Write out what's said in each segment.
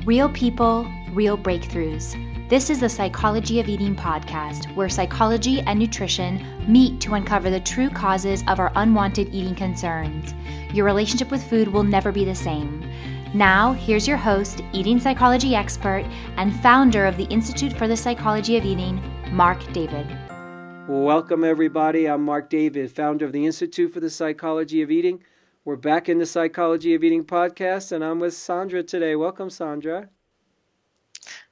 Real people, real breakthroughs. This is the Psychology of Eating podcast, where psychology and nutrition meet to uncover the true causes of our unwanted eating concerns. Your relationship with food will never be the same. Now, here's your host, eating psychology expert, and founder of the Institute for the Psychology of Eating, Mark David. Welcome, everybody. I'm Mark David, founder of the Institute for the Psychology of Eating. We're back in the Psychology of Eating podcast, and I'm with Sandra today. Welcome, Sandra.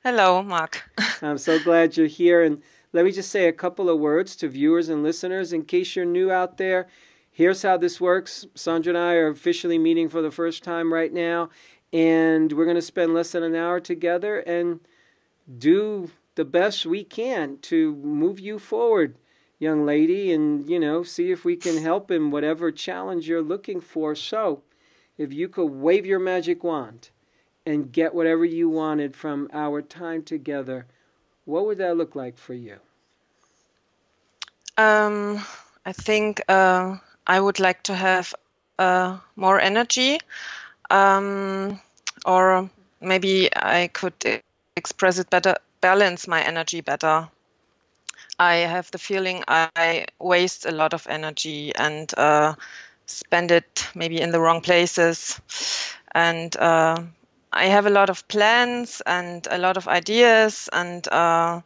Hello, Mark. I'm so glad you're here. And let me just say a couple of words to viewers and listeners. In case you're new out there, here's how this works. Sandra and I are officially meeting for the first time right now, and we're going to spend less than an hour together and do the best we can to move you forward, young lady, and, see if we can help in whatever challenge you're looking for. So, if you could wave your magic wand and get whatever you wanted from our time together, what would that look like for you? I think I would like to have more energy, or maybe I could express it better, balance my energy better. I have the feeling I waste a lot of energy and spend it maybe in the wrong places. And I have a lot of plans and a lot of ideas and a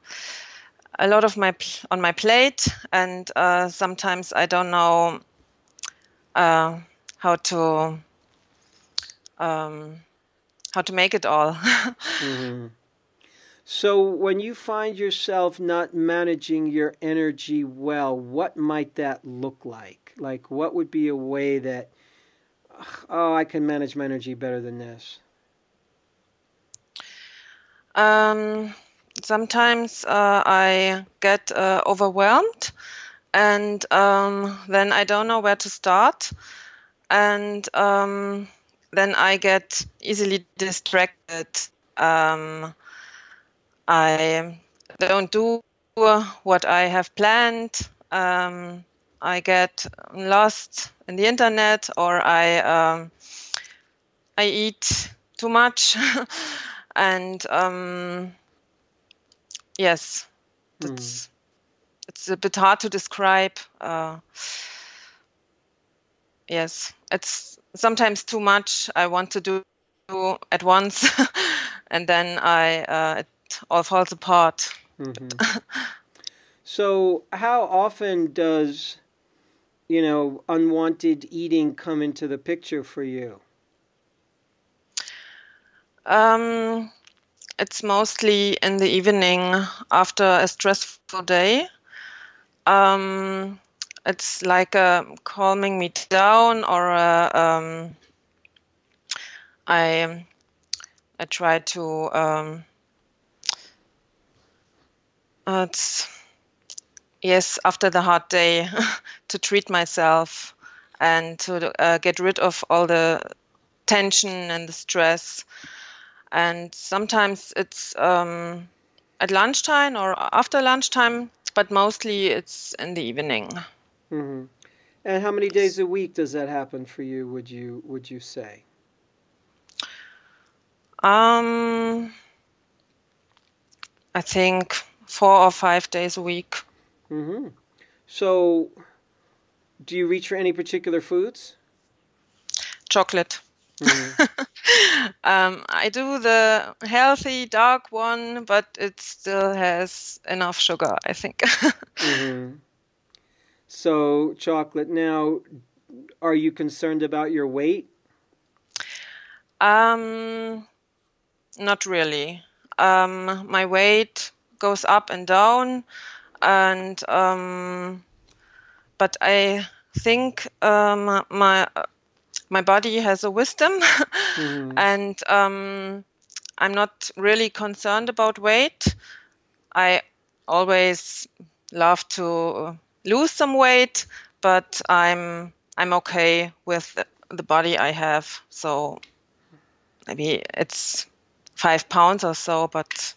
lot of on my plate. And sometimes I don't know how to make it all. Mm-hmm. So when you find yourself not managing your energy well, what might that look like? Like, what would be a way that, I can manage my energy better than this? Sometimes I get overwhelmed, and then I don't know where to start, and then I get easily distracted. I don't do what I have planned. I get lost in the internet, or I eat too much, and yes, it's a bit hard to describe. Yes, it's sometimes too much. I want to do at once, and then it all falls apart. Mm-hmm. So how often does, unwanted eating come into the picture for you? It's mostly in the evening after a stressful day. It's like calming me down, or I try to after the hard day, to treat myself and to get rid of all the tension and the stress. And sometimes it's at lunchtime or after lunchtime, but mostly it's in the evening. Mm-hmm. And how many days a week does that happen for you, would you say? I think 4 or 5 days a week. Mm-hmm. So, do you reach for any particular foods? Chocolate. Mm-hmm. I do the healthy dark one, but it still has enough sugar, I think. Mm-hmm. So, chocolate. Now, are you concerned about your weight? Not really. My weight goes up and down, and but I think my body has a wisdom, Mm-hmm. and I'm not really concerned about weight. I always love to lose some weight, but I'm okay with the body I have. So maybe it's 5 pounds or so, but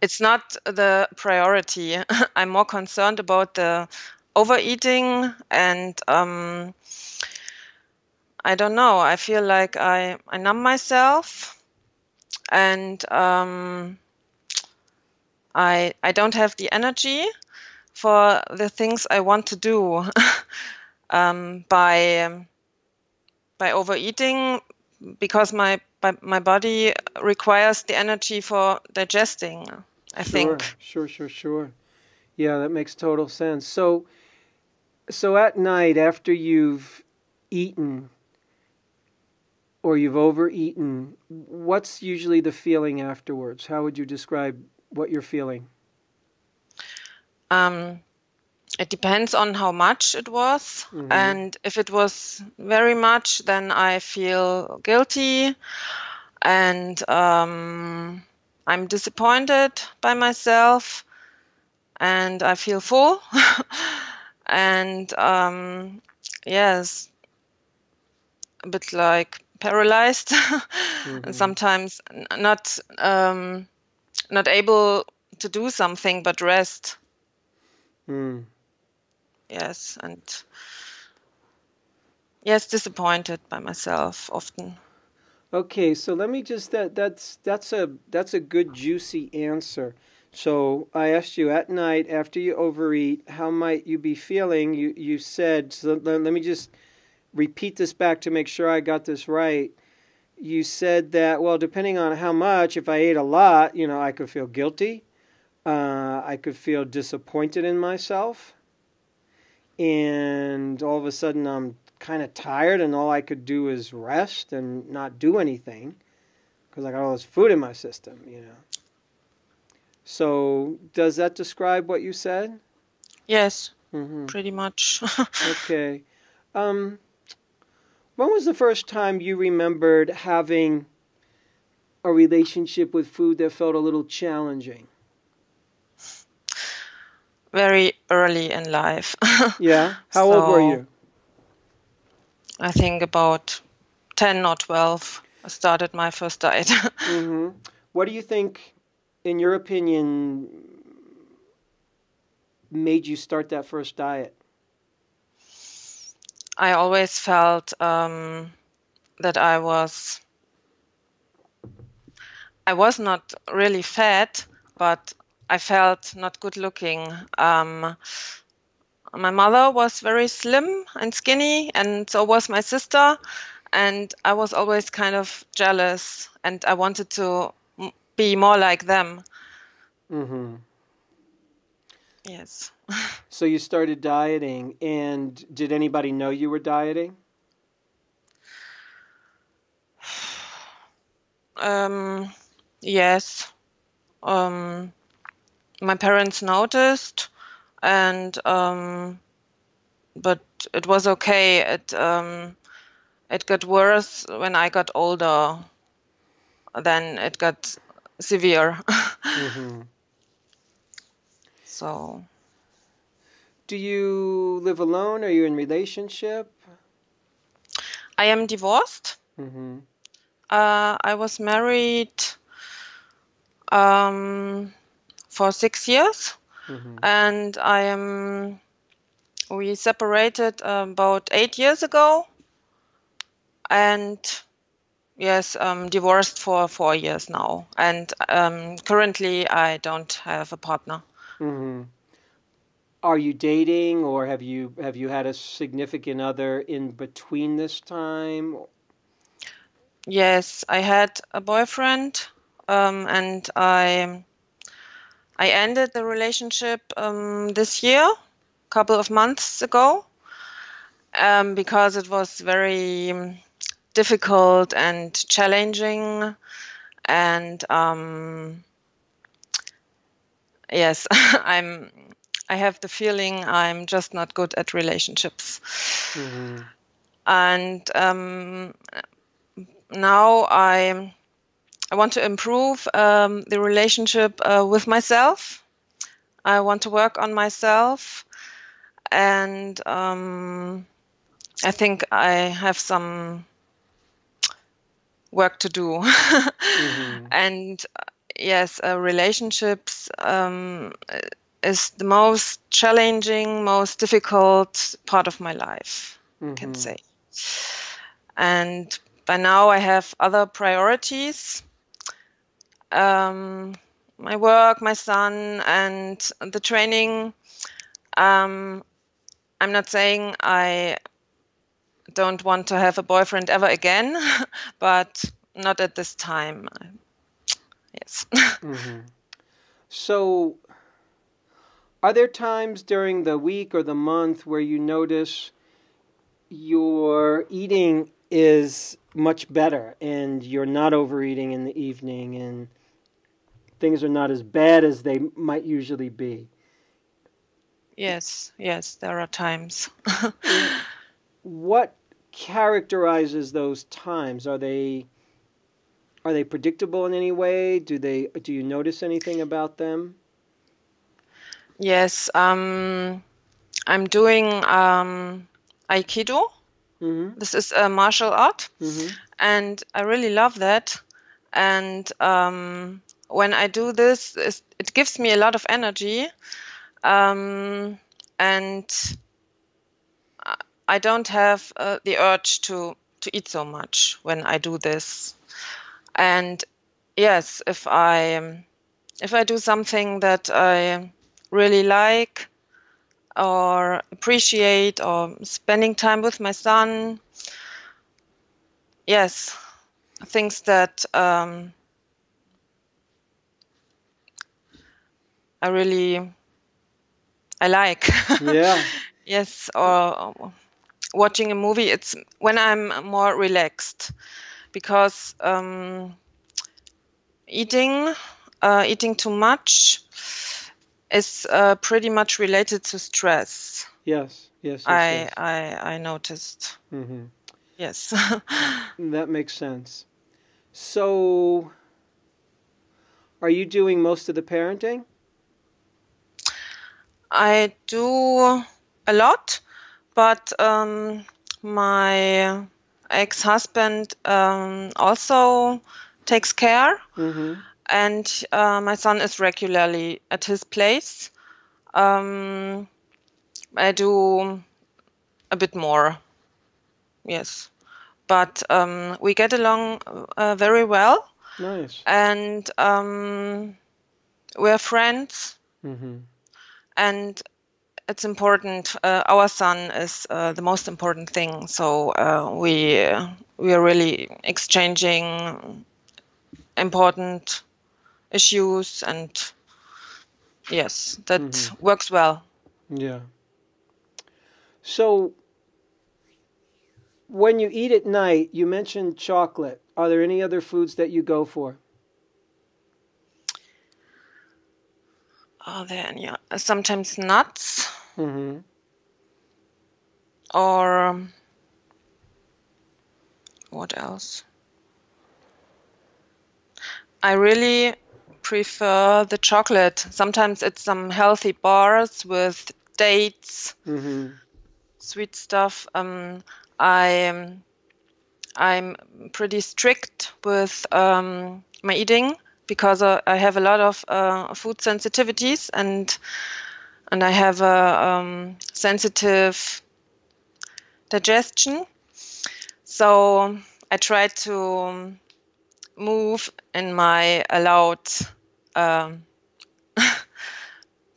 it's not the priority. I'm more concerned about the overeating, and I don't know. I feel like I numb myself, and I don't have the energy for the things I want to do by overeating, because my body requires the energy for digesting, I think. Sure. Yeah, that makes total sense. So at night after you've eaten or you've overeaten, what's usually the feeling afterwards? How would you describe what you're feeling? It depends on how much it was. Mm-hmm. And if it was very much, then I feel guilty, and I'm disappointed by myself, and I feel full. And yes, a bit like paralyzed, and sometimes not able to do something but rest. Yes, and yes, disappointed by myself often. Okay, so let me just that's a good juicy answer. So I asked you at night after you overeat, how might you be feeling? You said, so let me just repeat this back to make sure I got this right. You said that, well, depending on how much, if I ate a lot, I could feel guilty. I could feel disappointed in myself. And all of a sudden I'm kind of tired and all I could do is rest and not do anything because I got all this food in my system, So does that describe what you said? Yes, pretty much. Okay. When was the first time you remembered having a relationship with food that felt a little challenging? Very early in life. Yeah? How old were you? I think about 10 or 12. I started my first diet. What do you think, in your opinion, made you start that first diet? I always felt that I was not really fat, but I felt not good looking. My mother was very slim and skinny, and so was my sister. And I was always kind of jealous, and I wanted to be more like them. Yes. So you started dieting, and did anybody know you were dieting? Yes. My parents noticed, and but it was okay. It got worse when I got older. Then it got severe. So. Do you live alone? Are you in relationship? I am divorced. I was married for 6 years, and we separated about 8 years ago, and yes, divorced for 4 years now, and currently I don't have a partner. Are you dating, or have you had a significant other in between this time? Yes, I had a boyfriend, and I ended the relationship this year, a couple of months ago, because it was very difficult and challenging, and yes, I have the feeling I'm just not good at relationships. And now I want to improve the relationship with myself. I want to work on myself, and I think I have some work to do. And yes, relationships is the most challenging, most difficult part of my life, I can say. And by now I have other priorities, my work, my son, and the training. I'm not saying I don't want to have a boyfriend ever again, but not at this time. Yes. Mm-hmm. So, are there times during the week or the month where you notice your eating is much better and you're not overeating in the evening and things are not as bad as they might usually be? Yes, there are times. What characterizes those times? Are they predictable in any way? Do you notice anything about them? Yes, I'm doing Aikido. Mm-hmm. This is a martial art, Mm-hmm. and I really love that. And when I do this, it gives me a lot of energy, and I don't have the urge to eat so much when I do this. And yes, if I do something that I really like or appreciate, or spending time with my son, yes, things that I like. Yeah. Yes, or watching a movie. It's when I'm more relaxed, because eating too much is pretty much related to stress. Yes. Yes. I noticed. Mm-hmm. Yes. That makes sense. So, are you doing most of the parenting? I do a lot, but my ex-husband also takes care, Mm-hmm. and my son is regularly at his place. I do a bit more, yes, but we get along very well, Nice. and we're friends, Mm-hmm. and it's important. Our son is the most important thing, so we are really exchanging important issues, and yes, that works well. Yeah. So, when you eat at night, you mentioned chocolate. Are there any other foods that you go for? Oh, then yeah, sometimes nuts, Mm-hmm. or what else? I really prefer the chocolate. Sometimes it's some healthy bars with dates, Mm-hmm. sweet stuff. I I'm pretty strict with my eating, because I have a lot of food sensitivities, and I have a sensitive digestion. So I try to move in my allowed um,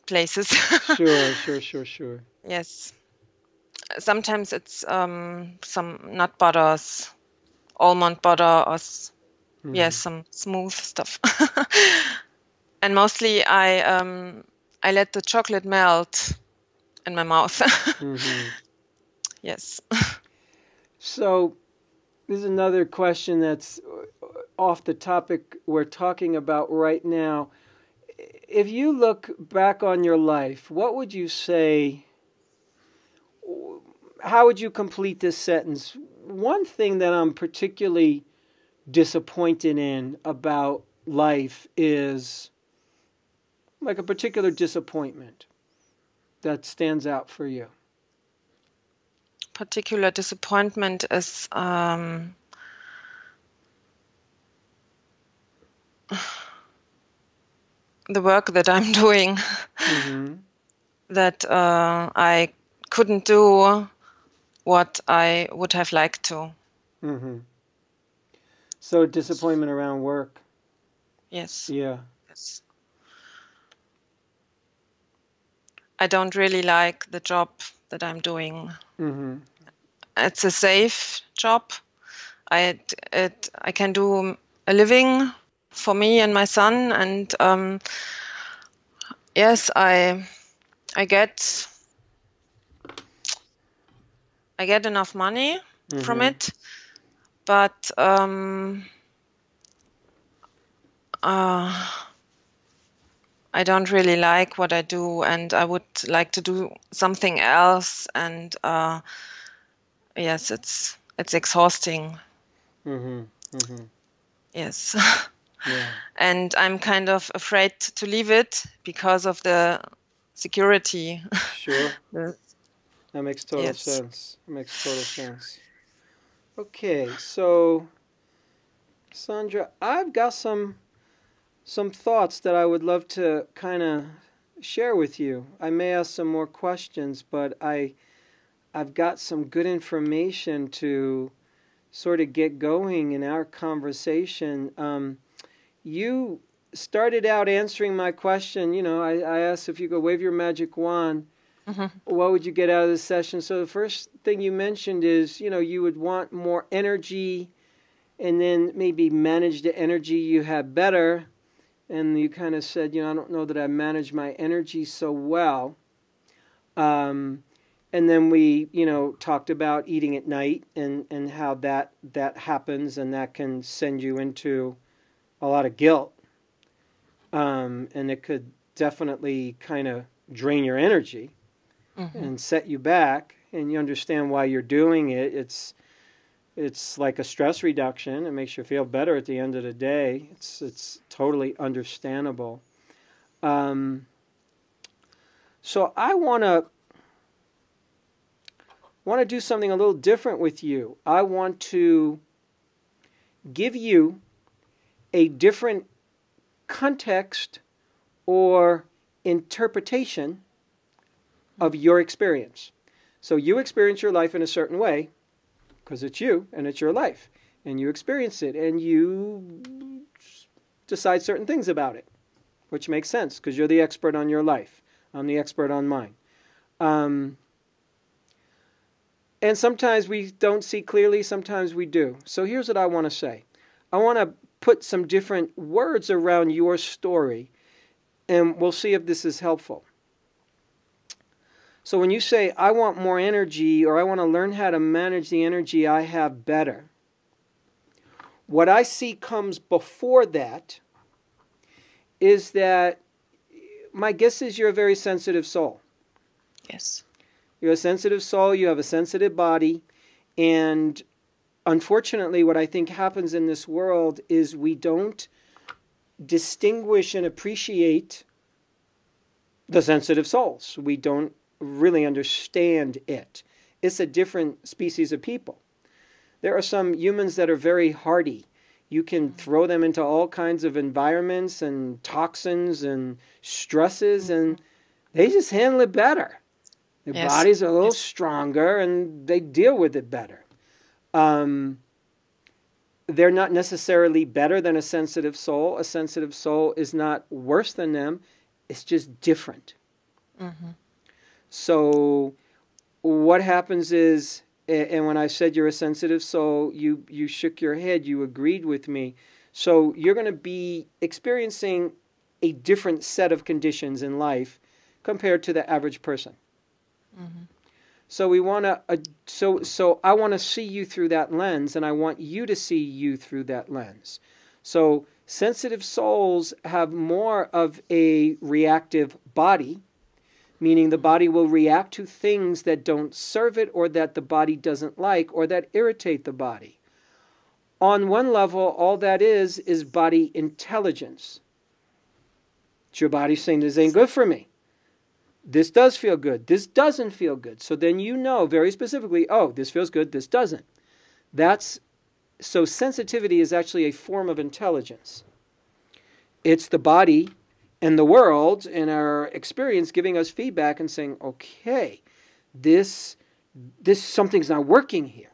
places. Sure. Yes. Sometimes it's some nut butters, almond butter, or yes, some smooth stuff. And mostly I let the chocolate melt in my mouth. Mm-hmm. Yes. So, this is another question that's off the topic we're talking about right now. If you look back on your life, what would you say? How would you complete this sentence? One thing that I'm particularly disappointed in about life is like a particular disappointment that stands out for you. Particular disappointment is the work that I'm doing. Mm-hmm. That I couldn't do what I would have liked to. Mm-hmm. So disappointment around work. Yes. Yeah. Yes. I don't really like the job that I'm doing. Mm-hmm. It's a safe job. I can do a living for me and my son, and yes, I get enough money from Mm-hmm. it, but I don't really like what I do, and I would like to do something else. And yes, it's exhausting. Mm-hmm. Mm-hmm. Yes. Yeah. And I'm kind of afraid to leave it because of the security. Sure. The- That makes total yes. sense. It makes total sense. Okay, so Sandra, I've got some thoughts that I would love to kind of share with you. I may ask some more questions, but I've got some good information to sort of get going in our conversation. You started out answering my question. I asked if you could wave your magic wand, Mhm. what would you get out of this session? So the first thing you mentioned is, you would want more energy and then maybe manage the energy you have better. And you kind of said, I don't know that I manage my energy so well. And then we, talked about eating at night and how that happens, and that can send you into a lot of guilt. And it could definitely kind of drain your energy and set you back, and you understand why you're doing it. It's like a stress reduction. It makes you feel better at the end of the day. It's totally understandable. So I want to do something a little different with you. I want to give you a different context or interpretation of your experience. So you experience your life in a certain way because it's you and it's your life, and you experience it and you decide certain things about it, which makes sense because you're the expert on your life. I'm the expert on mine. And sometimes we don't see clearly, sometimes we do. So here's what I want to say. I want to put some different words around your story, and we'll see if this is helpful. So when you say, I want more energy, or I want to learn how to manage the energy I have better, what I see comes before that is that my guess is you're a very sensitive soul. Yes. You're a sensitive soul, you have a sensitive body, and unfortunately what I think happens in this world is we don't distinguish and appreciate the sensitive souls. We don't really understand it. It's a different species of people. There are some humans that are very hardy. You can throw them into all kinds of environments and toxins and stresses, and they just handle it better. Their Yes. bodies are a little Yes. stronger, and they deal with it better. They're not necessarily better than a sensitive soul. A sensitive soul is not worse than them. It's just different. So what happens is, and when I said you're a sensitive soul, you shook your head, you agreed with me. So you're going to be experiencing a different set of conditions in life compared to the average person. So we want to, so I want to see you through that lens, and I want you to see you through that lens. So sensitive souls have more of a reactive body, meaning the body will react to things that don't serve it or that the body doesn't like or that irritate the body. On one level, all that is body intelligence. It's your body saying, this ain't good for me. This does feel good. This doesn't feel good. So then you know very specifically, oh, this feels good, this doesn't. So sensitivity is actually a form of intelligence. It's the body and the world and our experience giving us feedback and saying, okay, this something's not working here.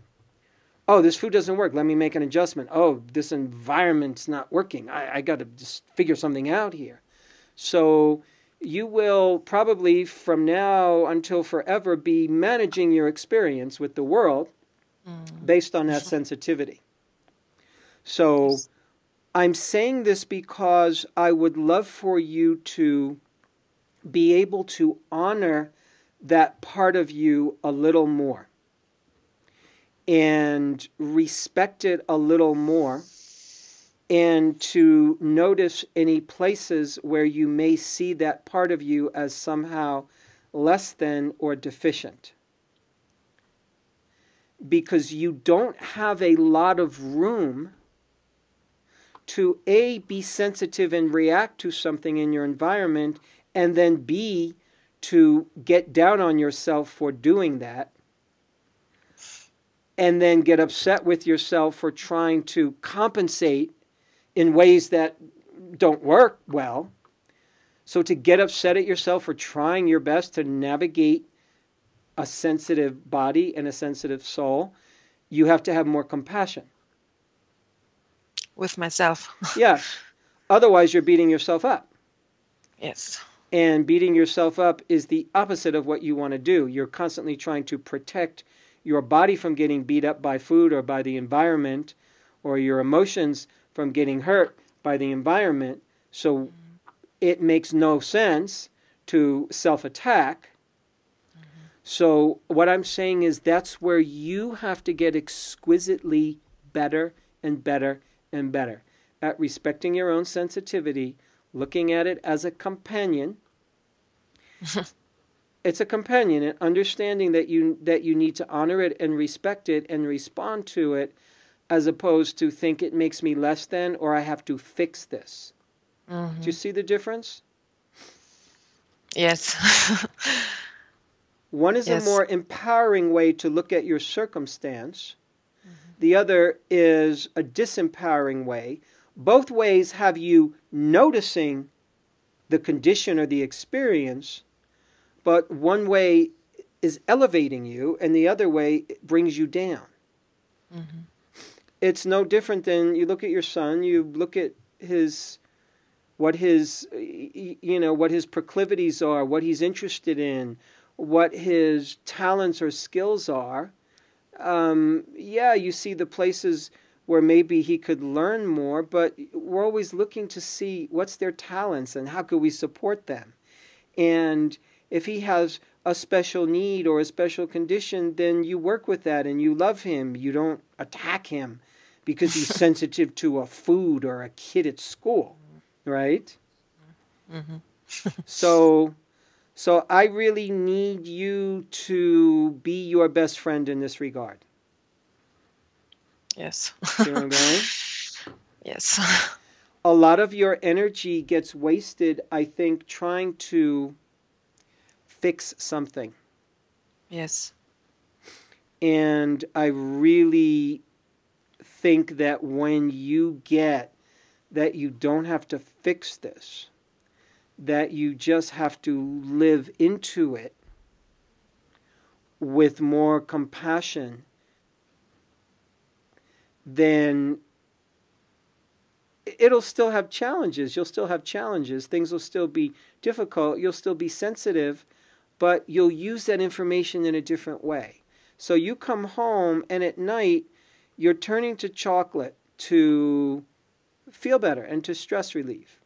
Oh, this food doesn't work. Let me make an adjustment. Oh, this environment's not working. I got to just figure something out here. So you will probably from now until forever be managing your experience with the world based on that sensitivity. So I'm saying this because I would love for you to be able to honor that part of you a little more and respect it a little more, and to notice any places where you may see that part of you as somehow less than or deficient. Because you don't have a lot of room to A, be sensitive and react to something in your environment, and then B, to get down on yourself for doing that, and then get upset with yourself for trying to compensate in ways that don't work well. So to get upset at yourself for trying your best to navigate a sensitive body and a sensitive soul, you have to have more compassion. With myself. Yes. Otherwise, you're beating yourself up. Yes. And beating yourself up is the opposite of what you want to do. You're constantly trying to protect your body from getting beat up by food or by the environment, or your emotions from getting hurt by the environment. So it makes no sense to self-attack. So what I'm saying is that's where you have to get exquisitely better and better and better at respecting your own sensitivity, looking at it as a companion. It's a companion, and understanding that you need to honor it and respect it and respond to it, as opposed to think it makes me less than or I have to fix this. Do you see the difference? Yes. One is a more empowering way to look at your circumstance. The other is a disempowering way. Both ways have you noticing the condition or the experience, but one way is elevating you and the other way brings you down. It's no different than you look at your son, you look at what his proclivities are, what he's interested in, what his talents or skills are. You see the places where maybe he could learn more, but we're always looking to see what's their talents and how could we support them. And if he has a special need or a special condition, then you work with that and you love him. You don't attack him because he's sensitive to a food or a kid at school, right? So I really need you to be your best friend in this regard. Yes. See where I'm going? Yes. A lot of your energy gets wasted, I think, trying to fix something. Yes. And I really think that when you get that you don't have to fix this, that you just have to live into it with more compassion, then it'll still have challenges. You'll still have challenges. Things will still be difficult. You'll still be sensitive, but you'll use that information in a different way. So you come home and at night you're turning to chocolate to feel better and to stress relief.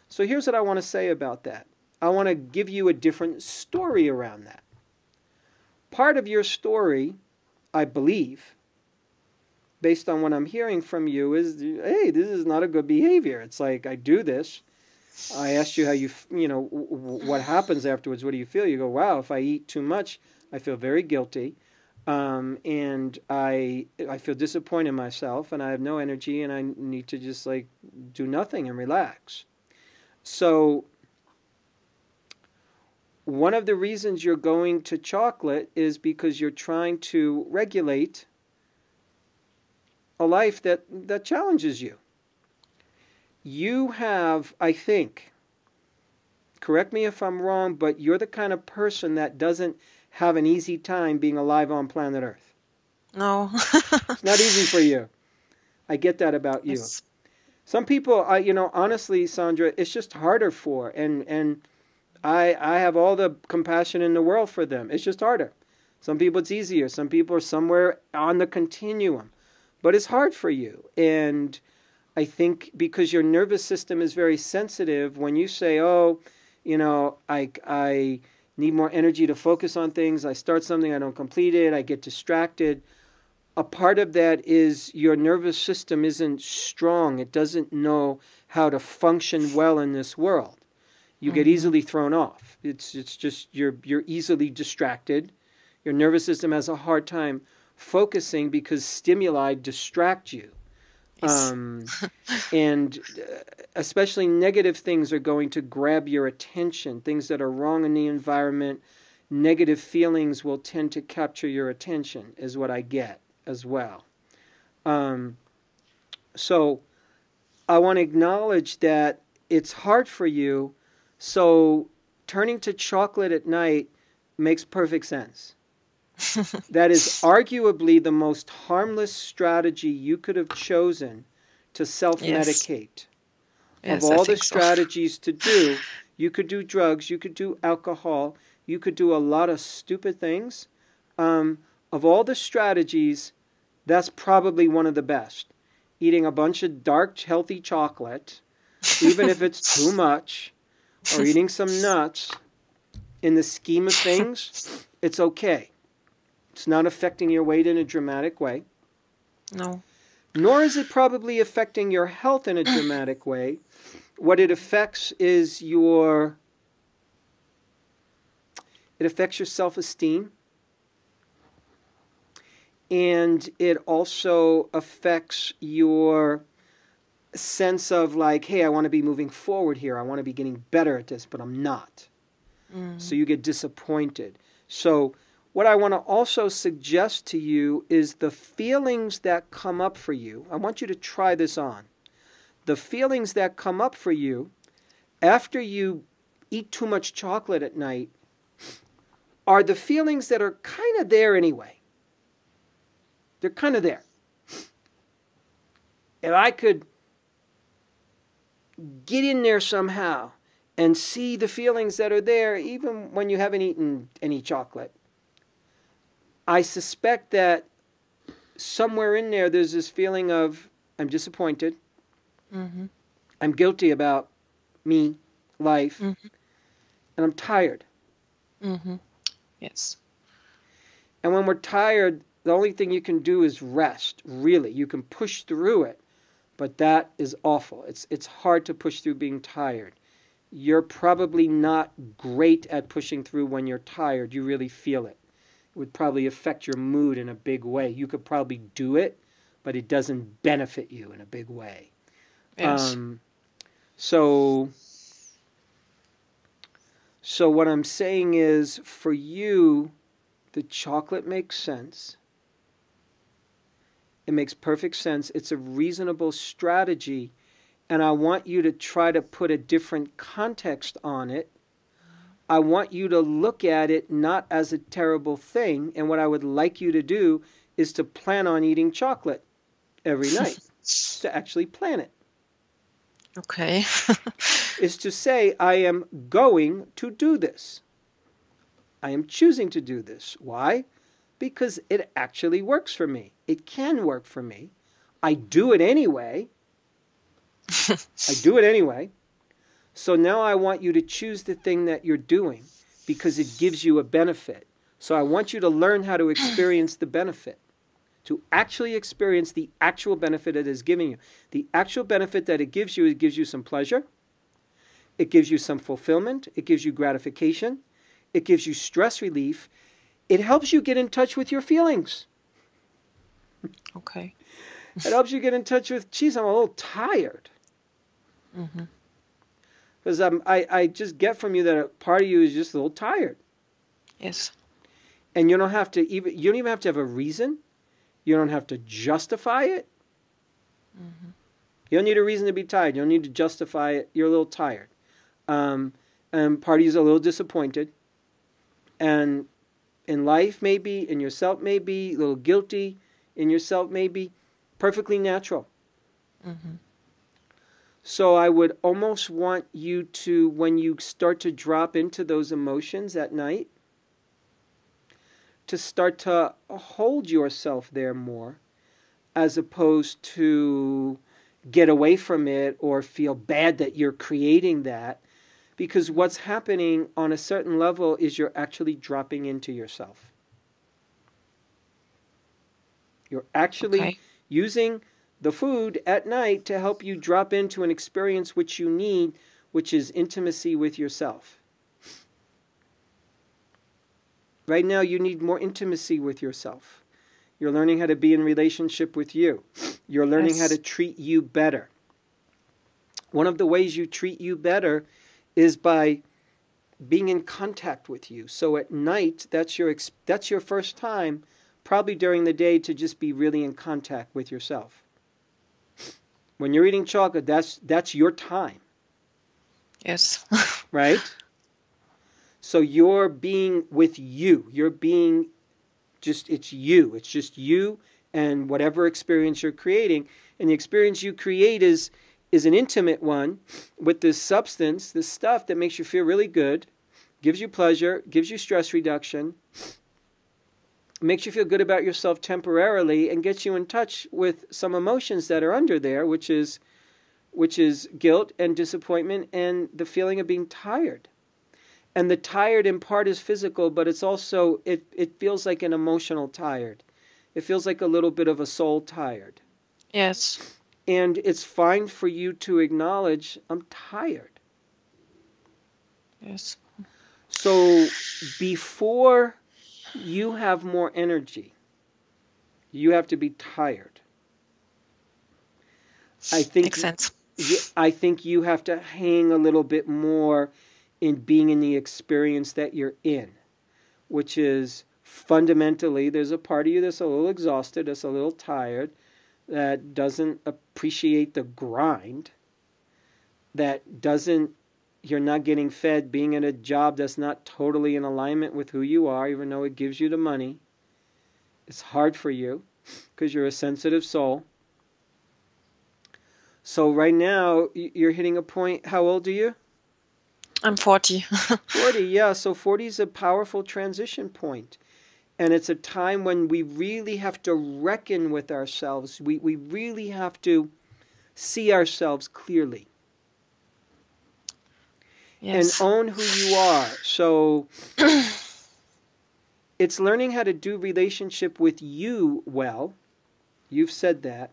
So here's what I want to say about that. I want to give you a different story around that. Part of your story, I believe, based on what I'm hearing from you, is, hey, this is not a good behavior. It's like, I do this. I asked you how what happens afterwards. What do you feel? You go, wow, if I eat too much, I feel very guilty. And I feel disappointed in myself, and I have no energy, and I need to just do nothing and relax. So one of the reasons you're going to chocolate is because you're trying to regulate a life that challenges you. You have, I think, correct me if I'm wrong, but you're the kind of person that doesn't have an easy time being alive on planet Earth. No. It's not easy for you. I get that about you. Yes. Some people, honestly, Sandra, it's just harder for, and I have all the compassion in the world for them. It's just harder. Some people it's easier. Some people are somewhere on the continuum, but it's hard for you. And I think because your nervous system is very sensitive, when you say, "Oh, I need more energy to focus on things. I start something, I don't complete it. I get distracted." A part of that is your nervous system isn't strong. It doesn't know how to function well in this world. You get easily thrown off. It's just you're easily distracted. Your nervous system has a hard time focusing because stimuli distract you. Yes. And especially negative things are going to grab your attention. Things that are wrong in the environment, negative feelings will tend to capture your attention, is what I get as well. So I want to acknowledge that it's hard for you. So turning to chocolate at night makes perfect sense. That is arguably the most harmless strategy you could have chosen to self-medicate. Yes, Of I all the think so. strategies to do, you could do drugs, you could do alcohol, you could do a lot of stupid things. Of all the strategies, that's probably one of the best. Eating a bunch of dark, healthy chocolate, even if it's too much, or eating some nuts, in the scheme of things, it's okay. It's not affecting your weight in a dramatic way. No. Nor is it probably affecting your health in a dramatic way. What it affects is it affects your self-esteem. And it also affects your sense of like, hey, I want to be moving forward here. I want to be getting better at this, but I'm not. So you get disappointed. So what I want to also suggest to you is the feelings that come up for you. I want you to try this on. The feelings that come up for you after you eat too much chocolate at night are the feelings that are kind of there anyway. They're kind of there. If I could get in there somehow and see the feelings that are there even when you haven't eaten any chocolate, I suspect that somewhere in there there's this feeling of I'm disappointed. I'm guilty about me, life, and I'm tired. Yes. And when we're tired, the only thing you can do is rest, really. You can push through it, but that is awful. It's hard to push through being tired. You're probably not great at pushing through when you're tired. You really feel it. It would probably affect your mood in a big way. You could probably do it, but it doesn't benefit you in a big way. Yes. So what I'm saying is, for you, the chocolate makes sense. It makes perfect sense. It's a reasonable strategy. And I want you to try to put a different context on it. I want you to look at it not as a terrible thing. And what I would like you to do is to plan on eating chocolate every night. To actually plan it. Okay. Is to say, I am going to do this. I am choosing to do this. Why? Because it actually works for me. It can work for me. I do it anyway. I do it anyway. So now I want you to choose the thing that you're doing because it gives you a benefit. So I want you to learn how to experience the benefit. To actually experience the actual benefit it is giving you. The actual benefit that it gives you some pleasure. It gives you some fulfillment. It gives you gratification. It gives you stress relief. It helps you get in touch with your feelings. Okay. It helps you get in touch with, geez, I'm a little tired. Because I just get from you that a part of you is just a little tired. Yes. And you don't even have to have a reason. You don't have to justify it. You don't need a reason to be tired. You don't need to justify it. You're a little tired. And part of you is a little disappointed. And in life, maybe, in yourself, maybe, a little guilty in yourself, maybe. Perfectly natural. Mm-hmm. So I would almost want you to, when you start to drop into those emotions at night, to start to hold yourself there more, as opposed to get away from it or feel bad that you're creating that. Because what's happening on a certain level is you're actually dropping into yourself. You're actually using the food at night to help you drop into an experience which you need, which is intimacy with yourself. Right now, you need more intimacy with yourself. You're learning how to be in relationship with you. You're learning how to treat you better. One of the ways you treat you better is by being in contact with you. So at night, that's your first time, probably during the day, to just be really in contact with yourself. When you're eating chocolate, that's your time. Yes. Right? So you're being with you. You're being it's you. It's just you and whatever experience you're creating. And the experience you create is an intimate one with this substance, this stuff that makes you feel really good, gives you pleasure, gives you stress reduction, makes you feel good about yourself temporarily, and gets you in touch with some emotions that are under there, which is guilt and disappointment and the feeling of being tired. And the tired in part is physical, but it's also, it feels like an emotional tired. It feels like a little bit of a soul tired. Yes. And it's fine for you to acknowledge, I'm tired. Yes. So before you have more energy, you have to be tired. Makes sense. I think you have to hang a little bit more in being in the experience that you're in, which is fundamentally, there's a part of you that's a little exhausted, that's a little tired, that doesn't appreciate the grind, you're not getting fed being in a job that's not totally in alignment with who you are, even though it gives you the money. It's hard for you because you're a sensitive soul. So right now, you're hitting a point. How old are you? I'm 40. 40, yeah. So 40 is a powerful transition point. And it's a time when we really have to reckon with ourselves. We really have to see ourselves clearly. Yes. And own who you are. So it's learning how to do relationship with you well. You've said that.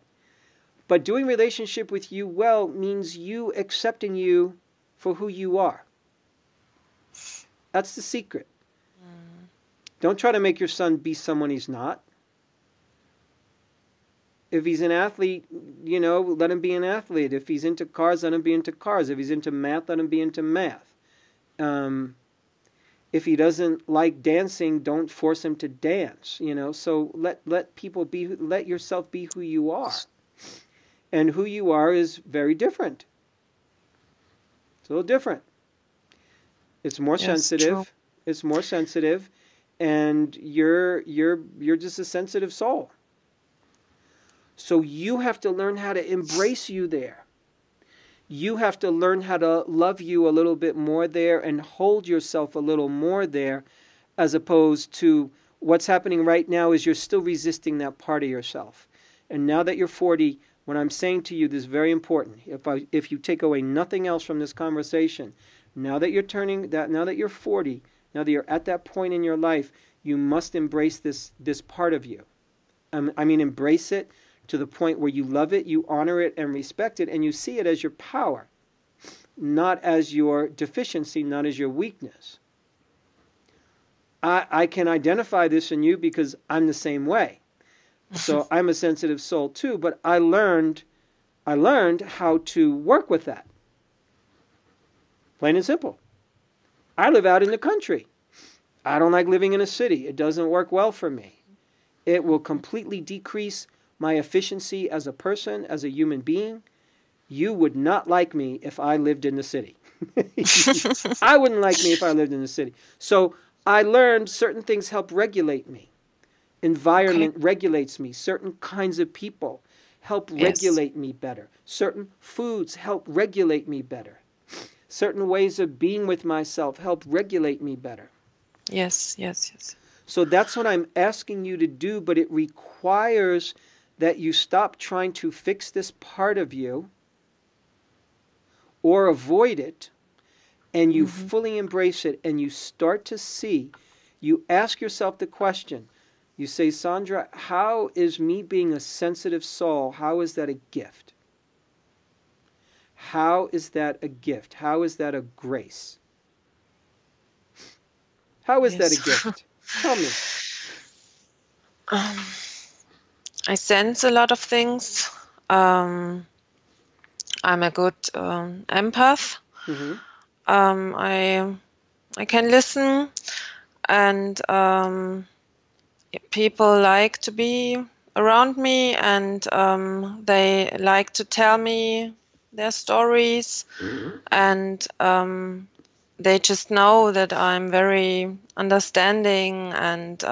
But doing relationship with you well means you accepting you for who you are. That's the secret. Don't try to make your son be someone he's not. If he's an athlete, let him be an athlete. If he's into cars, let him be into cars. If he's into math, let him be into math. If he doesn't like dancing, don't force him to dance. So let people be. Let yourself be who you are, and who you are is very different. It's a little different. It's more sensitive. True. It's more sensitive, and you're just a sensitive soul. So you have to learn how to embrace you there. You have to learn how to love you a little bit more there and hold yourself a little more there, as opposed to what's happening right now is you're still resisting that part of yourself. And now that you're 40, what I'm saying to you, this is very important. If you take away nothing else from this conversation, now that you're 40, now that you're at that point in your life, you must embrace this part of you. Embrace it to the point where you love it, you honor it and respect it, and you see it as your power, not as your deficiency, not as your weakness. I can identify this in you because I'm the same way. So I'm a sensitive soul too, but I learned how to work with that. Plain and simple. I live out in the country. I don't like living in a city. It doesn't work well for me. It will completely decrease my efficiency as a person, as a human being. You would not like me if I lived in the city. I wouldn't like me if I lived in the city. So I learned certain things help regulate me. Environment regulates me. Certain kinds of people help regulate me better. Certain foods help regulate me better. Certain ways of being with myself help regulate me better. Yes, yes, yes. So that's what I'm asking you to do, but it requires that you stop trying to fix this part of you or avoid it, and you fully embrace it, and you start to see, you ask yourself the question, you say, Sandra, how is me being a sensitive soul, how is that a gift? How is that a gift? How is that a grace? How is that a gift? Tell me. I sense a lot of things. I'm a good empath. I can listen, and people like to be around me, and they like to tell me their stories, and they just know that I'm very understanding, and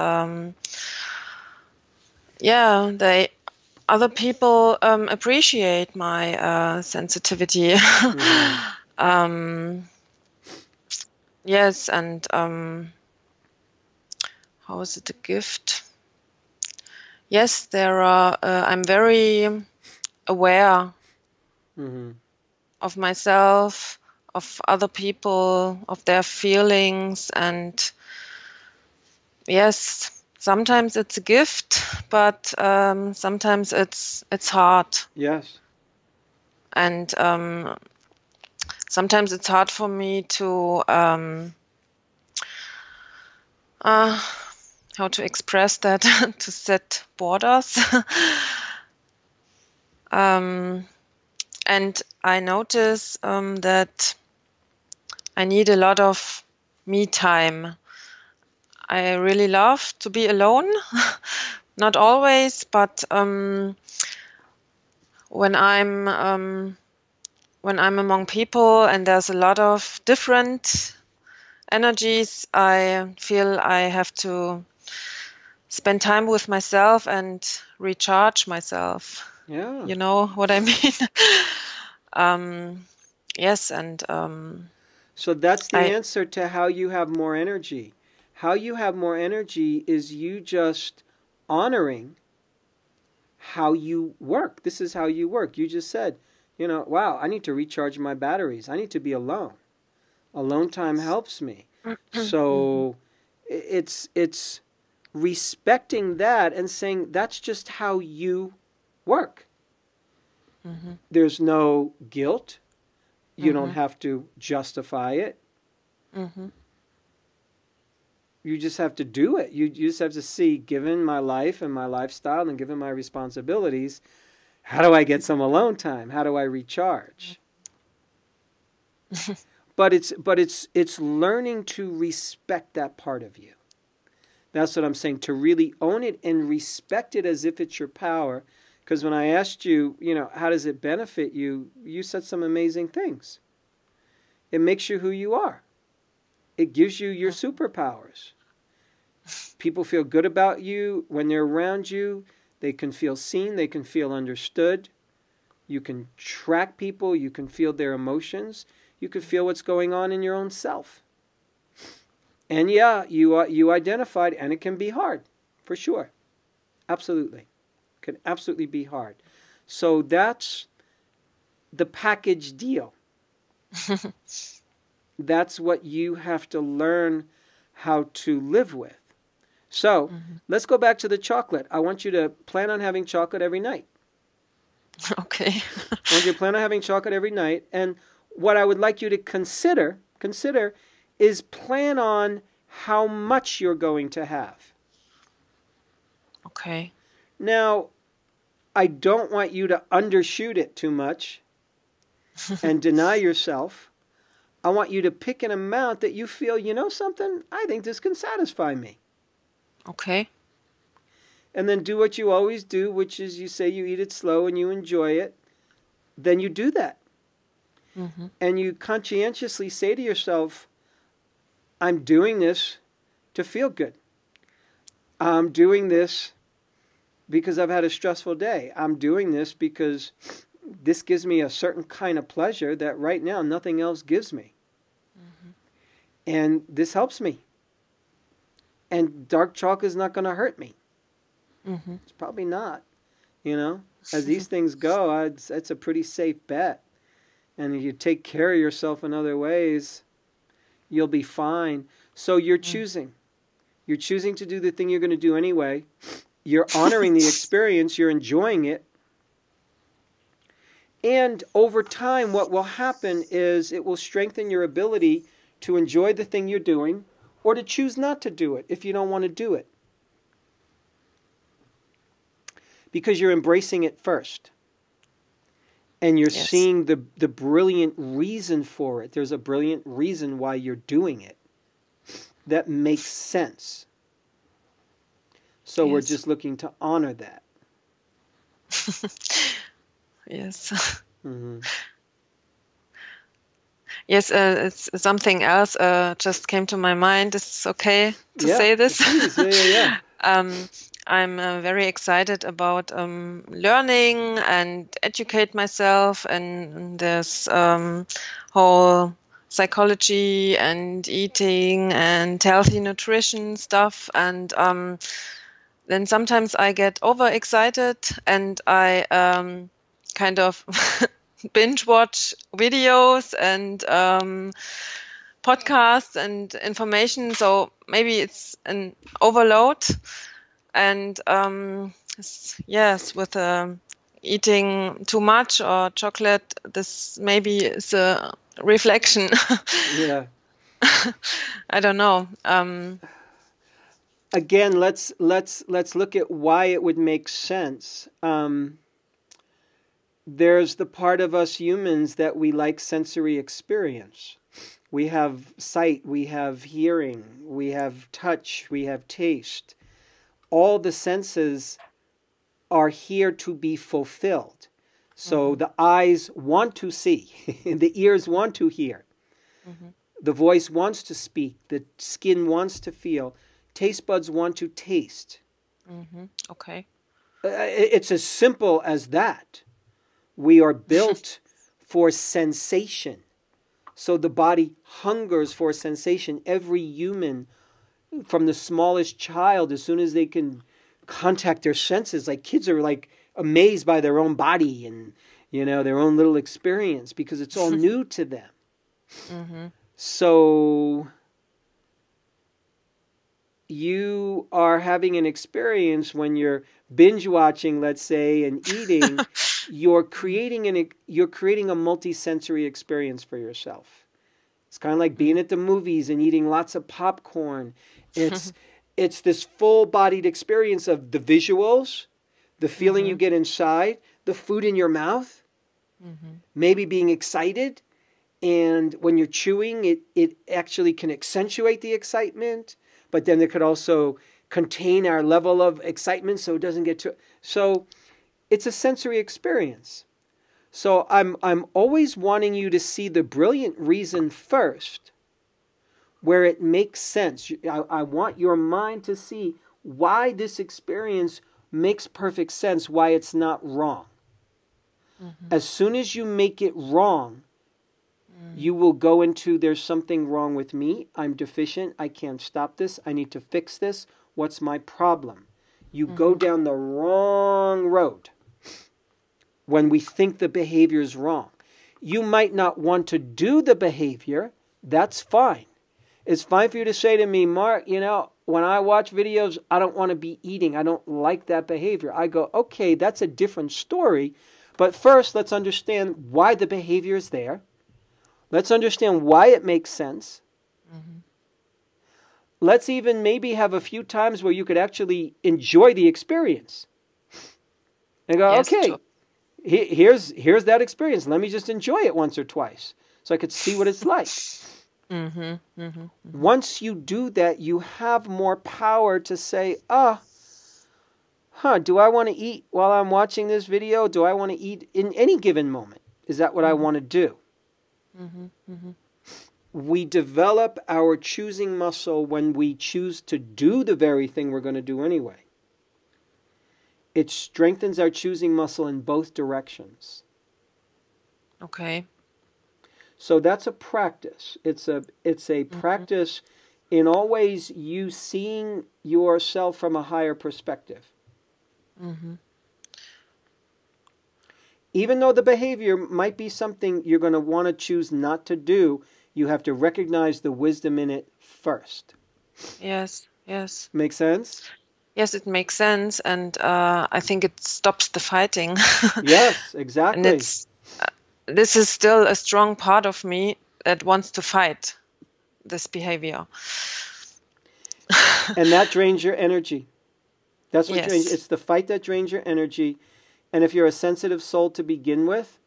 other people appreciate my sensitivity. Yes, and how is it a gift? Yes, there are. I'm very aware of myself, of other people, of their feelings, and yes, sometimes it's a gift, but sometimes it's hard. Yes. And sometimes it's hard for me to how to express that, to set borders. And I notice that I need a lot of me time. I really love to be alone, not always, but when I'm among people and there's a lot of different energies, I feel I have to spend time with myself and recharge myself. Yeah. You know what I mean? Yes, and so that's the answer to how you have more energy. How you have more energy is you just honoring how you work. This is how you work. You just said, wow, I need to recharge my batteries. I need to be alone. Alone time helps me. So it's respecting that and saying that's just how you work. There's no guilt. You don't have to justify it. You just have to do it. You just have to see, given my life and my lifestyle and given my responsibilities, how do I get some alone time? How do I recharge? But it's learning to respect that part of you. That's what I'm saying, to really own it and respect it as if it's your power. Because when I asked you, how does it benefit you, you said some amazing things. It makes you who you are. It gives you your superpowers. People feel good about you when they're around you. They can feel seen. They can feel understood. You can track people. You can feel their emotions. You can feel what's going on in your own self. And yeah, you identified, and it can be hard, for sure. Absolutely. It can absolutely be hard. So that's the package deal. That's what you have to learn how to live with. So let's go back to the chocolate. I want you to plan on having chocolate every night. Okay. I want you to plan on having chocolate every night. And what I would like you to consider is plan on how much you're going to have. Okay. Now, I don't want you to undershoot it too much and deny yourself. I want you to pick an amount that you feel, something, I think this can satisfy me. Okay. And then do what you always do, which is you say you eat it slow and you enjoy it. Then you do that. And you conscientiously say to yourself, I'm doing this to feel good. I'm doing this because I've had a stressful day. I'm doing this because this gives me a certain kind of pleasure that right now nothing else gives me. Mm-hmm. And this helps me. And dark chocolate is not going to hurt me. Mm-hmm. It's probably not. As these things go, it's a pretty safe bet. And if you take care of yourself in other ways, you'll be fine. So you're choosing. You're choosing to do the thing you're going to do anyway. You're honoring the experience. You're enjoying it. And over time, what will happen is it will strengthen your ability to enjoy the thing you're doing or to choose not to do it if you don't want to do it. Because you're embracing it first. And you're seeing the brilliant reason for it. There's a brilliant reason why you're doing it that makes sense. So we're just looking to honor that. Yes. Mm-hmm. Yes, it's something else just came to my mind. Is it okay to say this? Please. Yeah. I'm very excited about learning and educate myself and this whole psychology and eating and healthy nutrition stuff. And then sometimes I get overexcited and I kind of binge watch videos and podcasts and information. So maybe it's an overload. And yes, with eating too much or chocolate, this maybe is a reflection. Yeah. I don't know. Again, let's look at why it would make sense. There's the part of us humans that we like sensory experience. We have sight, we have hearing, we have touch, we have taste. All the senses are here to be fulfilled. So the eyes want to see, the ears want to hear, the voice wants to speak, the skin wants to feel, taste buds want to taste. Okay. It's as simple as that. We are built for sensation. So the body hungers for sensation. Every human, from the smallest child, as soon as they can contact their senses, like kids are like amazed by their own body and their own little experience because it's all new to them. So you are having an experience when you're binge watching, let's say, and eating. You're creating a multi-sensory experience for yourself. It's kind of like being at the movies and eating lots of popcorn. It's this full-bodied experience of the visuals, the feeling you get inside, the food in your mouth, maybe being excited. And when you're chewing, it actually can accentuate the excitement, but then it could also contain our level of excitement so it doesn't get too... So it's a sensory experience. So I'm always wanting you to see the brilliant reason first, where it makes sense. I want your mind to see why this experience makes perfect sense, why it's not wrong. As soon as you make it wrong, you will go into, there's something wrong with me, I'm deficient, I can't stop this, I need to fix this, what's my problem? You go down the wrong road when we think the behavior is wrong. You might not want to do the behavior, that's fine. It's fine for you to say to me, Mark, when I watch videos, I don't want to be eating, I don't like that behavior. I go, okay, that's a different story, but first let's understand why the behavior is there. Let's understand why it makes sense. Let's even maybe have a few times where you could actually enjoy the experience. And go, Yes, okay, sure. here's that experience. Let me just enjoy it once or twice so I could see what it's like. Once you do that, you have more power to say, do I want to eat while I'm watching this video? Do I want to eat in any given moment? Is that what I want to do? we develop our choosing muscle when we choose to do the very thing we're going to do anyway. It strengthens our choosing muscle in both directions. Okay. So that's a practice. It's a practice in always you seeing yourself from a higher perspective. Even though the behavior might be something you're going to want to choose not to do, you have to recognize the wisdom in it first. Yes, yes. Make sense? Yes, it makes sense, and I think it stops the fighting. Yes, exactly. And this is still a strong part of me that wants to fight this behavior. And that drains your energy. That's what Yes. it's the fight that drains your energy. And if you're a sensitive soul to begin with,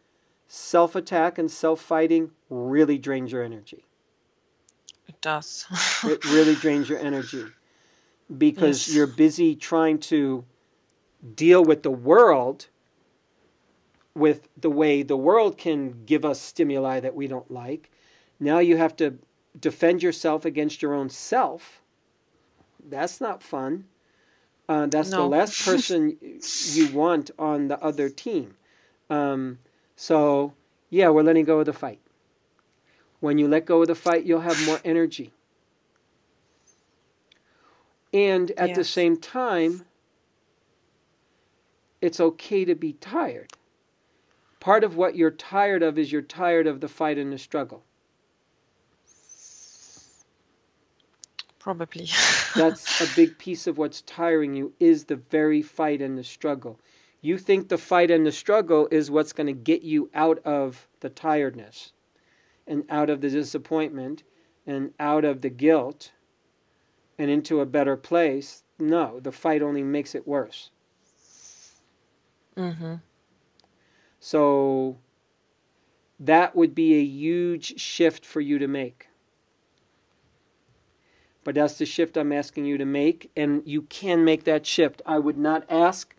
self-attack and self-fighting really drains your energy. It does. It really drains your energy because Yes. you're busy trying to deal with the world, with the way the world can give us stimuli that we don't like. Now you have to defend yourself against your own self. That's not fun. That's the No. last person you want on the other team. So, yeah, we're letting go of the fight. When you let go of the fight, you'll have more energy. And at the Yes. same time, it's okay to be tired. Part of what you're tired of is you're tired of the fight and the struggle. Probably. That's a big piece of what's tiring you is the very fight and the struggle. You think the fight and the struggle is what's going to get you out of the tiredness and out of the disappointment and out of the guilt and into a better place. No, the fight only makes it worse. So that would be a huge shift for you to make. But that's the shift I'm asking you to make, and you can make that shift. I would not ask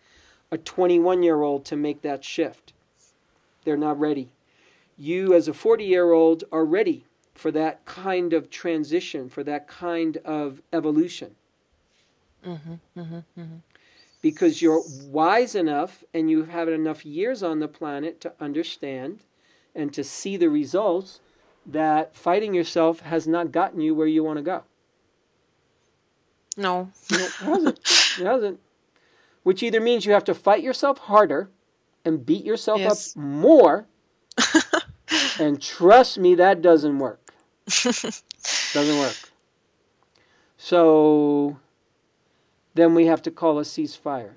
a 21-year-old to make that shift. They're not ready. You, as a 40-year-old, are ready for that kind of transition, for that kind of evolution. Because you're wise enough and you've had enough years on the planet to understand and to see the results that fighting yourself has not gotten you where you want to go. No. No, it hasn't. It hasn't. Which either means you have to fight yourself harder and beat yourself Yes. up more. And trust me, that doesn't work. Doesn't work. So then we have to call a ceasefire.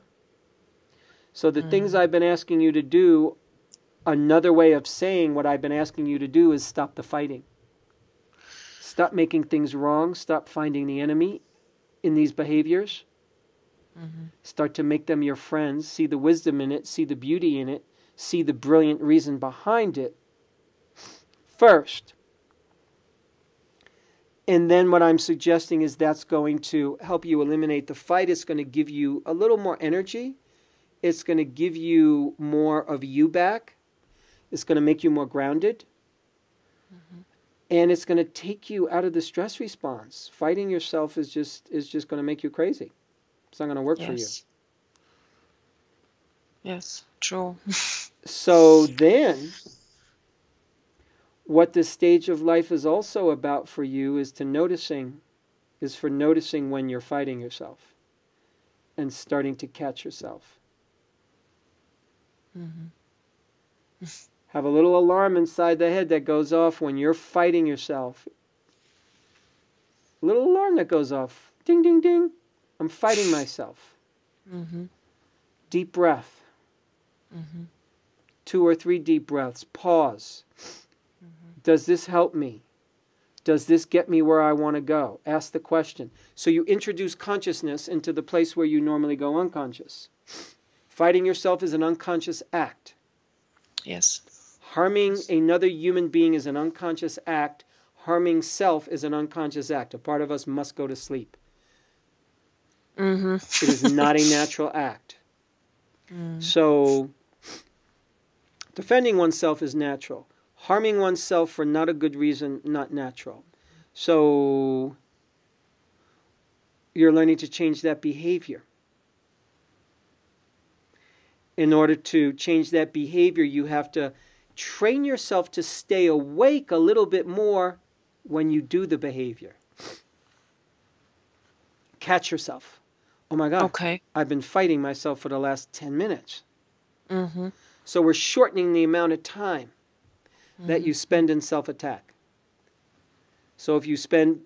So the things I've been asking you to do, another way of saying what I've been asking you to do is stop the fighting. Stop making things wrong. Stop finding the enemy in these behaviors. Start to make them your friends. See the wisdom in it. See the beauty in it. See the brilliant reason behind it first. And then what I'm suggesting is that's going to help you eliminate the fight. It's going to give you a little more energy. It's going to give you more of you back. It's going to make you more grounded. And it's going to take you out of the stress response. Fighting yourself is just going to make you crazy. It's not going to work for you. Yes, true. So then, what this stage of life is also about for you is noticing when you're fighting yourself and starting to catch yourself. Have a little alarm inside the head that goes off when you're fighting yourself. A little alarm that goes off. Ding, ding, ding. I'm fighting myself. Deep breath. 2 or 3 deep breaths. Pause. Does this help me? Does this get me where I want to go? Ask the question. So you introduce consciousness into the place where you normally go unconscious. Fighting yourself is an unconscious act. Yes. Harming another human being is an unconscious act. Harming self is an unconscious act. A part of us must go to sleep. It is not a natural act. So, defending oneself is natural. harming oneself for not a good reason, not natural. So you're learning to change that behavior. In order to change that behavior, you have to train yourself to stay awake a little bit more when you do the behavior. Catch yourself. Oh my God, Okay. I've been fighting myself for the last 10 minutes. Mm-hmm. So we're shortening the amount of time that you spend in self-attack. So if you spend,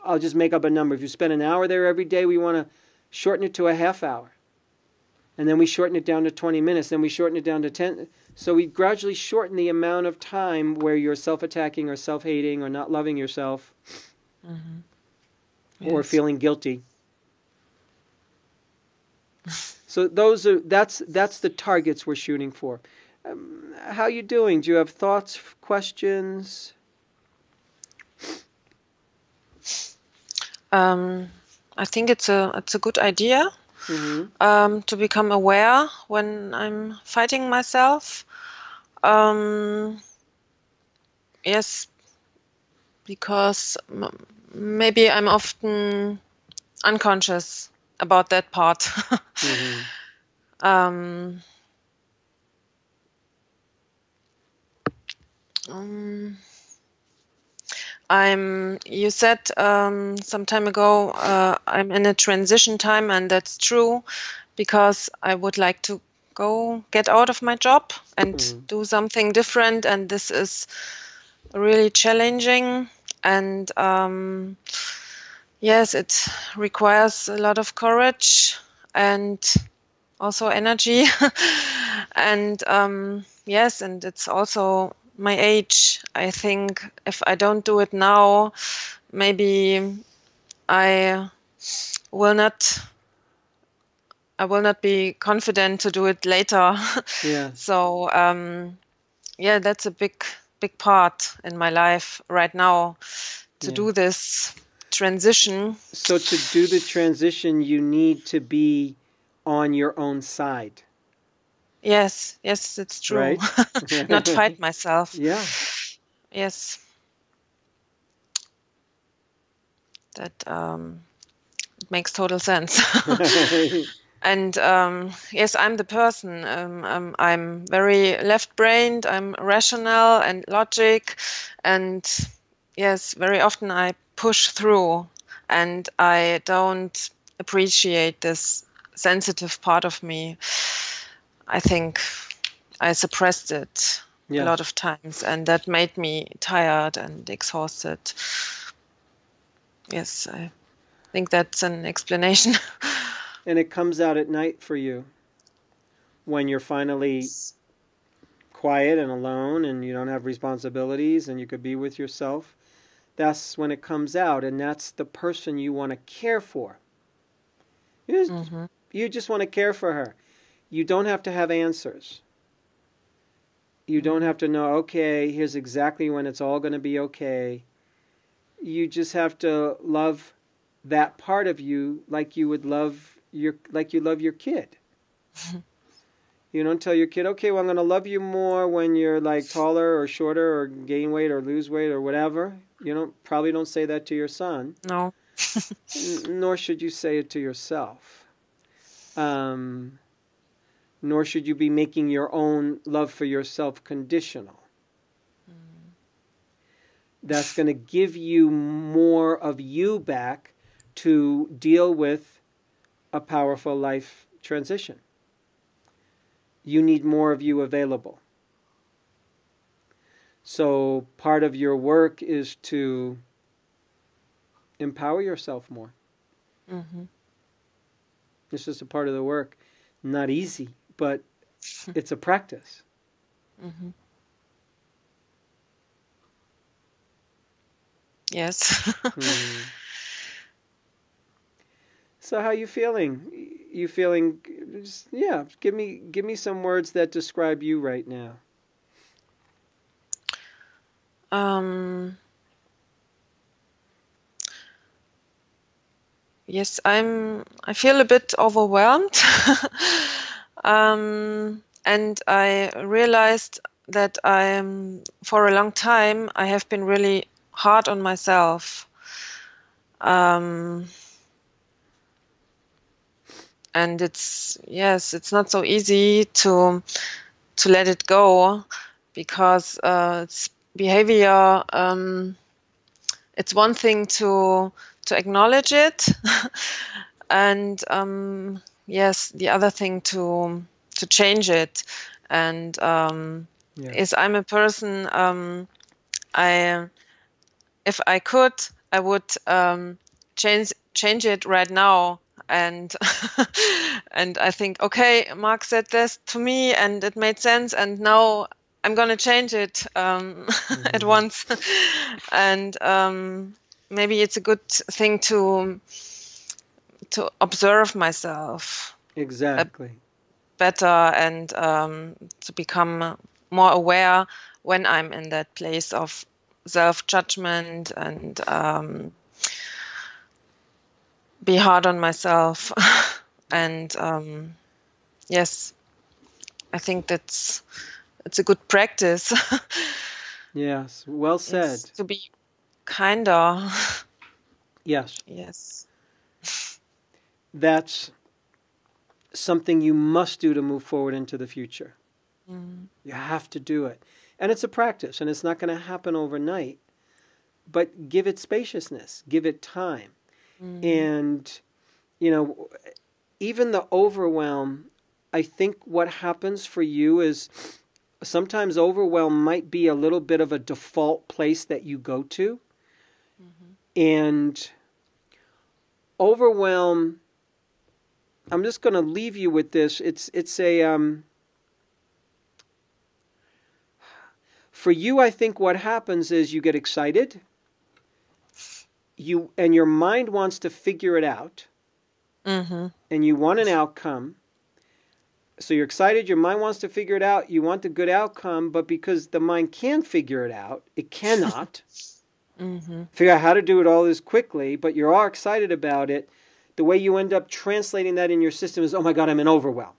I'll just make up a number. If you spend an hour there every day, we want to shorten it to a half hour. And then we shorten it down to 20 minutes. Then we shorten it down to 10. So we gradually shorten the amount of time where you're self-attacking or self-hating or not loving yourself or feeling guilty. So that's the targets we're shooting for. How you doing? Do you have thoughts, questions? I think it's a good idea to become aware when I'm fighting myself. Yes, because maybe I'm often unconscious about that part. You said some time ago, I'm in a transition time, and that's true, because I would like to get out of my job and do something different, and this is really challenging, and yes, it requires a lot of courage and also energy. And yes, and it's also my age. I think if I don't do it now, maybe I will not be confident to do it later. Yeah. So yeah, that's a big part in my life right now to do this transition. So to do the transition, you need to be on your own side. Yes, it's true. Right? Not fight myself. Yeah. Yes. That it makes total sense. And yes, I'm the person. I'm very left-brained. I'm rational and logic, and yes, very often I push through, and I don't appreciate this sensitive part of me. I think I suppressed it a lot of times, and that made me tired and exhausted. Yes, I think that's an explanation. And it comes out at night for you when you're finally quiet and alone and you don't have responsibilities and you could be with yourself. That's when it comes out, and that's the person you want to care for. You just want to care for her. You don't have to have answers. You don't have to know, okay, here's exactly when it's all going to be okay. You just have to love that part of you like you would love you love your kid. You don't tell your kid, okay, well, I'm going to love you more when you're like taller or shorter or gain weight or lose weight or whatever. You probably don't say that to your son. No. Nor should you say it to yourself. Nor should you be making your own love for yourself conditional. That's going to give you more of you back to deal with a powerful life transition. You need more of you available. So part of your work is to empower yourself more. This is a part of the work. Not easy, but it's a practice. Yes. So how you feeling? You feeling? Yeah. Give me some words that describe you right now. Yes, I feel a bit overwhelmed. And I realized that for a long time, I have been really hard on myself. And it's not so easy to let it go, because it's behavior. It's one thing to acknowledge it, and the other thing to change it. And is I'm a person. If I could, I would change it right now. And and I think, okay, Mark said this to me and it made sense, and now I'm gonna change it at once. And maybe it's a good thing to observe myself Exactly. better, and to become more aware when I'm in that place of self-judgment, and be hard on myself. And yes, I think it's a good practice. Yes, well said. To be kinder. Yes. Yes. That's something you must do to move forward into the future. You have to do it. And it's a practice, and it's not going to happen overnight. But give it spaciousness, give it time. And, even the overwhelm, I think what happens for you is sometimes overwhelm might be a little bit of a default place that you go to. And overwhelm, I'm just going to leave you with this. It's a, for you, I think what happens is you get excited. And your mind wants to figure it out. And you want an outcome. So you're excited, your mind wants to figure it out, you want the good outcome, but because the mind can't figure it out, it cannot figure out how to do it all this quickly, but you're all excited about it, the way you end up translating that in your system is, oh my God, I'm in overwhelm.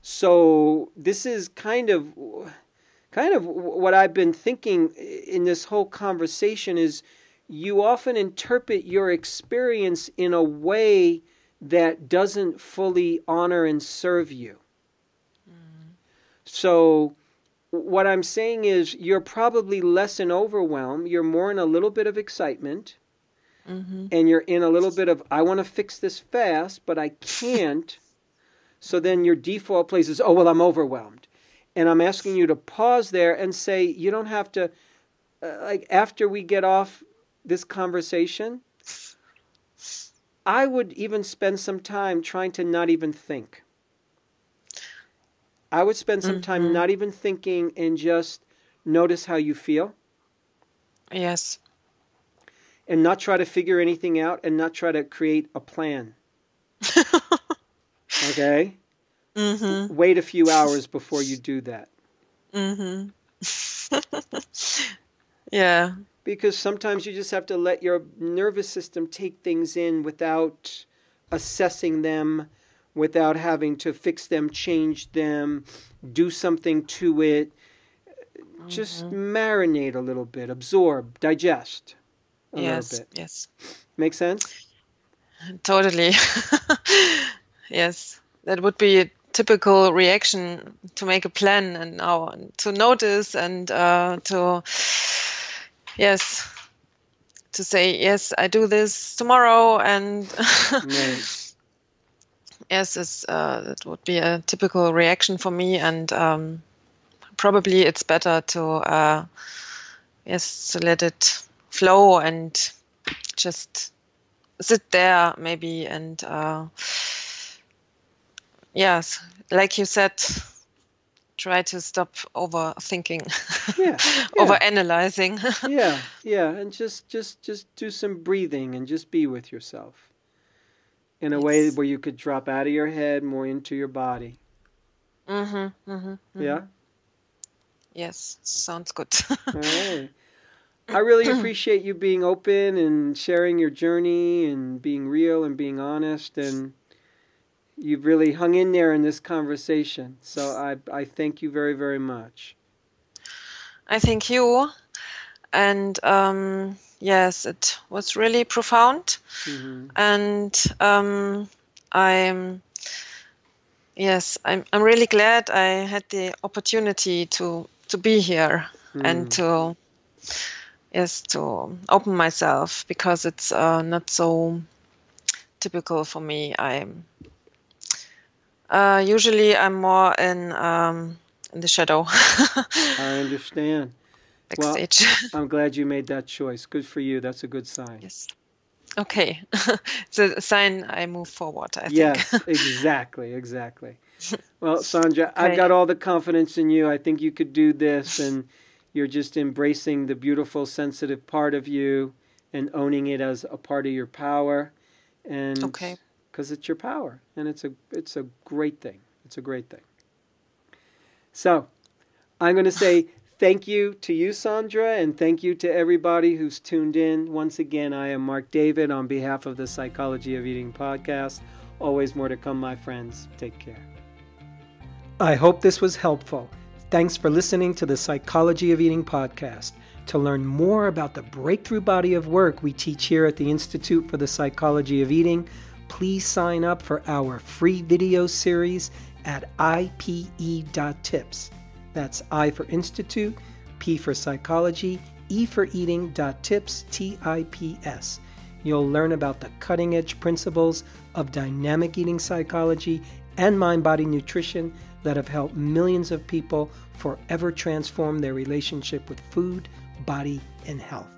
So this is kind of what I've been thinking in this whole conversation is you often interpret your experience in a way that doesn't fully honor and serve you. So what I'm saying is you're probably less in overwhelm, you're more in a little bit of excitement, and you're in a little bit of, I want to fix this fast, but I can't. So then your default place is, oh, well, I'm overwhelmed. And I'm asking you to pause there and say, you don't have to, after we get off this conversation, I would even spend some time trying to not even think. I would spend some time not even thinking and just notice how you feel. Yes. And not try to figure anything out and not try to create a plan. Okay? Wait a few hours before you do that. Yeah. Because sometimes you just have to let your nervous system take things in without assessing them, without having to fix them, change them, do something to it. Just marinate a little bit, absorb, digest a little bit. Yes. Make sense? Totally. Yes. That would be a typical reaction to make a plan, and now to notice and to say, yes, I do this tomorrow, and Right. yes, that would be a typical reaction for me, and probably it's better to let it flow and just sit there maybe, and yes, like you said, try to stop overthinking, overanalyzing. And just do some breathing and just be with yourself in a way where you could drop out of your head more into your body. Yeah? Yes, sounds good. All right. I really appreciate you being open and sharing your journey and being real and being honest. And, you've really hung in there in this conversation. So I thank you very, very much. I thank you. And yes, it was really profound. And I'm really glad I had the opportunity to be here and to open myself, because it's not so typical for me. I'm usually more in the shadow. I understand. Backstage. Well, I'm glad you made that choice. Good for you. That's a good sign. Yes. Okay. It's a sign I move forward, I think. Yes, exactly. Well, Sandra, okay. I've got all the confidence in you. I think you could do this, and you're just embracing the beautiful, sensitive part of you and owning it as a part of your power. And okay. Because it's your power, and it's a great thing. It's a great thing. So, I'm going to say thank you to you, Sandra, and thank you to everybody who's tuned in. Once again, I am Mark David on behalf of the Psychology of Eating podcast. Always more to come, my friends. Take care. I hope this was helpful. Thanks for listening to the Psychology of Eating podcast. To learn more about the breakthrough body of work we teach here at the Institute for the Psychology of Eating, please sign up for our free video series at ipe.tips. That's I for Institute, P for Psychology, E for Eating.tips, TIPS. You'll learn about the cutting-edge principles of dynamic eating psychology and mind-body nutrition that have helped millions of people forever transform their relationship with food, body, and health.